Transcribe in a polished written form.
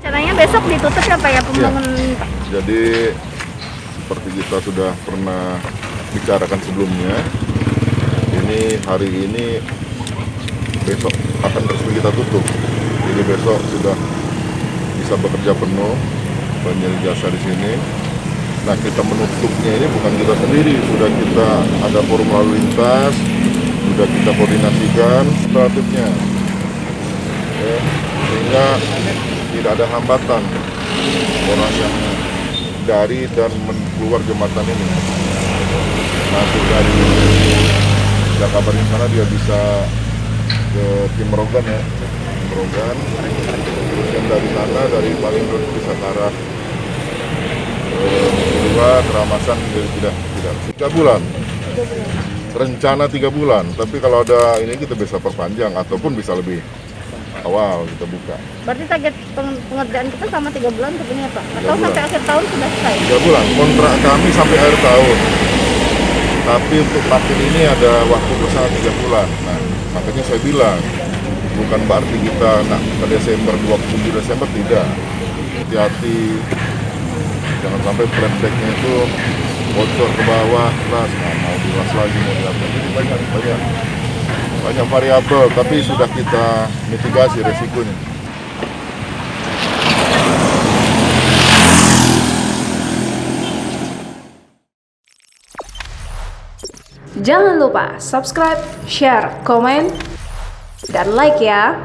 Caranya besok ditutup ya Pak ya pembangunan Pak? Jadi seperti kita sudah pernah bicarakan sebelumnya, ini hari ini besok akan resmi kita tutup. Jadi besok sudah bisa bekerja penuh penyedia jasa di sini. Nah, kita menutupnya ini bukan kita sendiri, sudah kita ada forum lalu lintas, sudah kita koordinasikan alternatifnya, ya, sehingga tidak ada hambatan orang yang dari dan keluar jembatan ini. Masuk dari Jakabaring sana dia bisa ke Cimerogan ya, Cimerogan. Kemudian dari sana dari Palindron bisa ke arah kedua Keramasan tidak 3 bulan. Rencana 3 bulan, tapi kalau ada ini kita bisa perpanjang ataupun bisa lebih awal kita buka. Berarti target pengerjaan kita sama 3 bulan untuk ini ya Pak? Atau sampai akhir tahun sudah selesai? 3 bulan, kontrak kami sampai akhir tahun. Tapi untuk parkir ini ada waktu bersama 3 bulan. Nah, makanya saya bilang, bukan berarti kita ke Desember, 27 Desember, tidak. Hati-hati, jangan sampai plan back-nya itu bocor ke bawah, keras, mau dilas lagi, mau diapa. Jadi banyak variabel, tapi sudah kita mitigasi resikonya. Jangan lupa subscribe, share, komen, dan like ya.